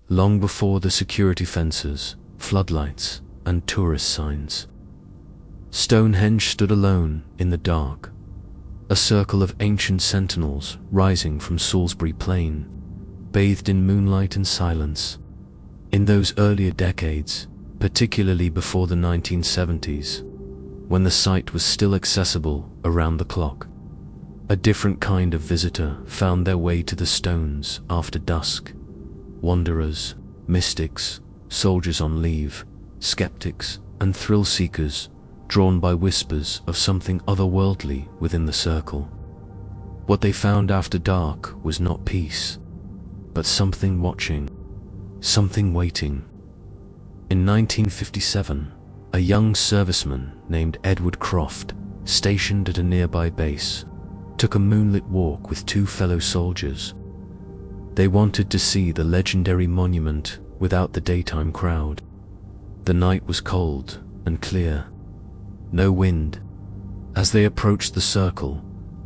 long before the security fences, floodlights, and tourist signs. Stonehenge stood alone in the dark, a circle of ancient sentinels rising from Salisbury Plain, bathed in moonlight and silence. In those earlier decades, particularly before the 1970s, when the site was still accessible around the clock, a different kind of visitor found their way to the stones after dusk. Wanderers, mystics, soldiers on leave, skeptics, and thrill-seekers, drawn by whispers of something otherworldly within the circle. What they found after dark was not peace, but something watching, something waiting. In 1957, a young serviceman named Edward Croft, stationed at a nearby base, took a moonlit walk with two fellow soldiers. They wanted to see the legendary monument without the daytime crowd. The night was cold and clear, no wind. As they approached the circle,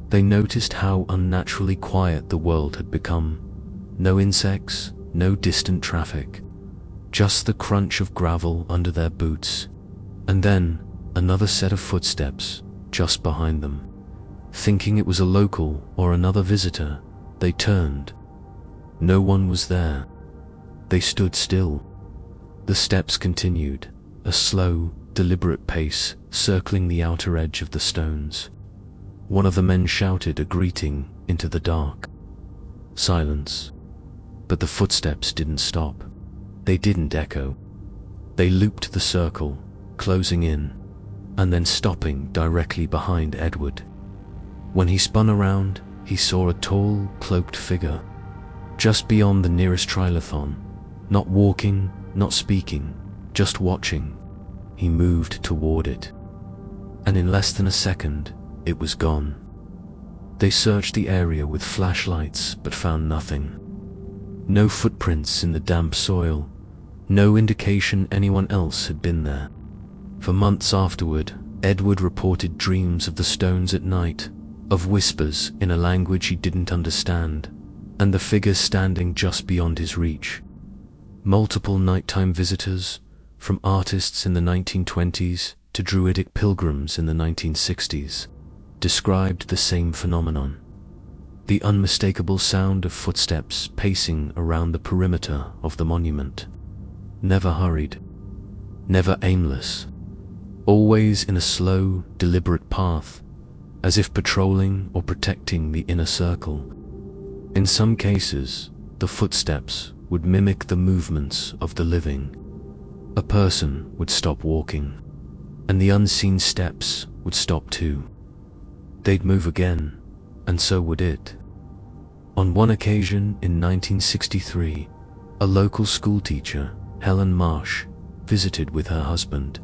they noticed how unnaturally quiet the world had become. No insects, no distant traffic, just the crunch of gravel under their boots. And then, another set of footsteps just behind them. Thinking it was a local or another visitor, they turned. No one was there. They stood still. The steps continued, a slow, deliberate pace circling the outer edge of the stones. One of the men shouted a greeting into the dark. Silence. But the footsteps didn't stop. They didn't echo. They looped the circle, closing in, and then stopping directly behind Edward. When he spun around, he saw a tall, cloaked figure, just beyond the nearest trilithon, not walking, not speaking, just watching. He moved toward it, and in less than a second, it was gone. They searched the area with flashlights but found nothing. No footprints in the damp soil, no indication anyone else had been there. For months afterward, Edward reported dreams of the stones at night, of whispers in a language he didn't understand, and the figure standing just beyond his reach. Multiple nighttime visitors, from artists in the 1920s to druidic pilgrims in the 1960s, described the same phenomenon. The unmistakable sound of footsteps pacing around the perimeter of the monument. Never hurried, never aimless, always in a slow, deliberate path, as if patrolling or protecting the inner circle. In some cases, the footsteps would mimic the movements of the living. A person would stop walking, and the unseen steps would stop too. They'd move again, and so would it. On one occasion in 1963, a local schoolteacher, Helen Marsh, visited with her husband.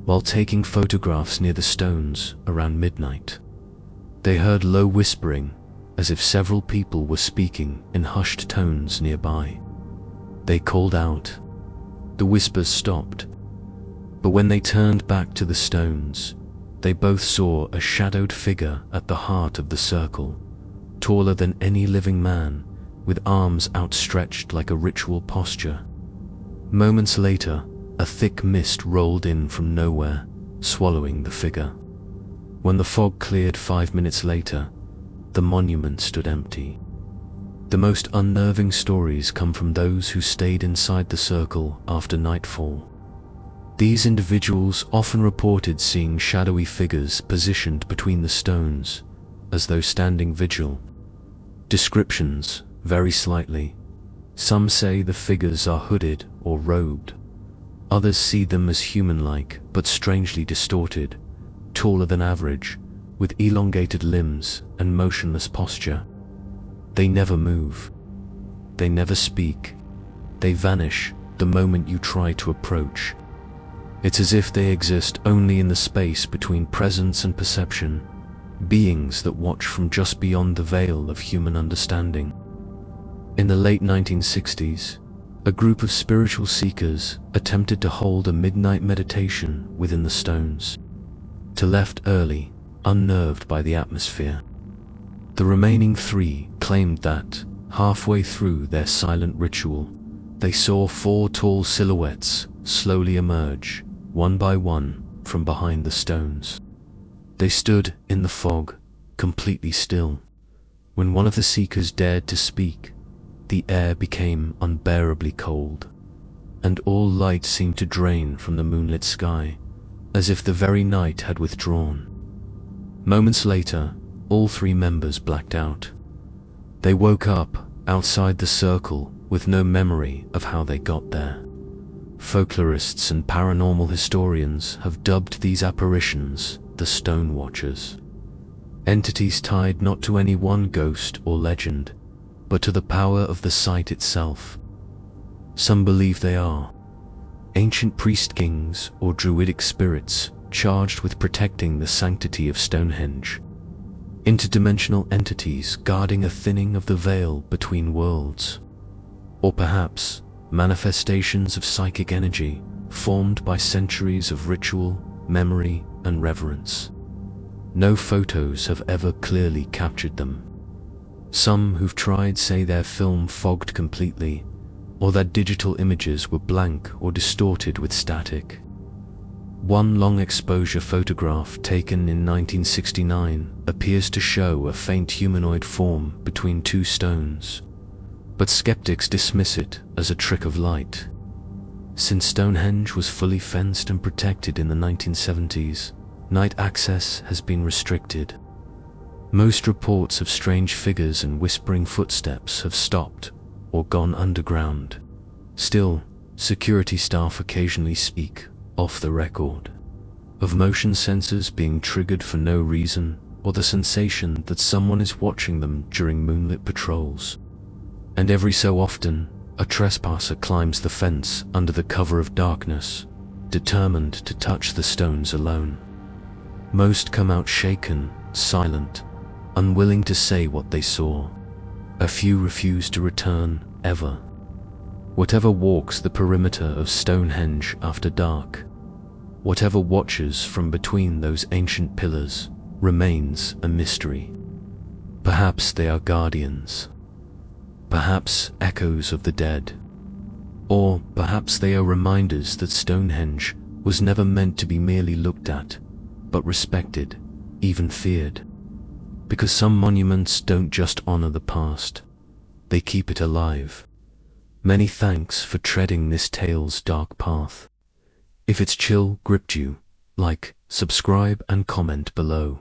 While taking photographs near the stones around midnight, they heard low whispering, as if several people were speaking in hushed tones nearby. They called out. The whispers stopped, but when they turned back to the stones, they both saw a shadowed figure at the heart of the circle, taller than any living man, with arms outstretched like a ritual posture. Moments later, a thick mist rolled in from nowhere, swallowing the figure. When the fog cleared 5 minutes later, the monument stood empty. The most unnerving stories come from those who stayed inside the circle after nightfall. These individuals often reported seeing shadowy figures positioned between the stones, as though standing vigil. Descriptions vary slightly. Some say the figures are hooded or robed. Others see them as human-like but strangely distorted, taller than average, with elongated limbs and motionless posture. They never move. They never speak. They vanish the moment you try to approach. It's as if they exist only in the space between presence and perception, beings that watch from just beyond the veil of human understanding. In the late 1960s, a group of spiritual seekers attempted to hold a midnight meditation within the stones. They left early, unnerved by the atmosphere. The remaining 3 claimed that, halfway through their silent ritual, They saw 4 tall silhouettes slowly emerge, one by one, from behind the stones. They stood in the fog, completely still. When one of the seekers dared to speak, the air became unbearably cold, and all light seemed to drain from the moonlit sky, as if the very night had withdrawn. Moments later, all 3 members blacked out. They woke up outside the circle with no memory of how they got there. Folklorists and paranormal historians have dubbed these apparitions the Stone Watchers. Entities tied not to any one ghost or legend, but to the power of the site itself. Some believe they are ancient priest kings or druidic spirits charged with protecting the sanctity of Stonehenge. Interdimensional entities guarding a thinning of the veil between worlds. Or perhaps manifestations of psychic energy formed by centuries of ritual, memory, and reverence. No photos have ever clearly captured them. Some who've tried say their film fogged completely, or that digital images were blank or distorted with static. One long exposure photograph taken in 1969 appears to show a faint humanoid form between 2 stones, but skeptics dismiss it as a trick of light. Since Stonehenge was fully fenced and protected in the 1970s, night access has been restricted. Most reports of strange figures and whispering footsteps have stopped or gone underground. Still, security staff occasionally speak, off the record, of motion sensors being triggered for no reason, or the sensation that someone is watching them during moonlit patrols. And every so often, a trespasser climbs the fence under the cover of darkness, determined to touch the stones alone. Most come out shaken, silent, unwilling to say what they saw. A few refuse to return, ever. Whatever walks the perimeter of Stonehenge after dark, whatever watches from between those ancient pillars, remains a mystery. Perhaps they are guardians. Perhaps echoes of the dead. Or perhaps they are reminders that Stonehenge was never meant to be merely looked at, but respected, even feared. Because some monuments don't just honor the past, they keep it alive. Many thanks for treading this tale's dark path. If its chill gripped you, like, subscribe and comment below.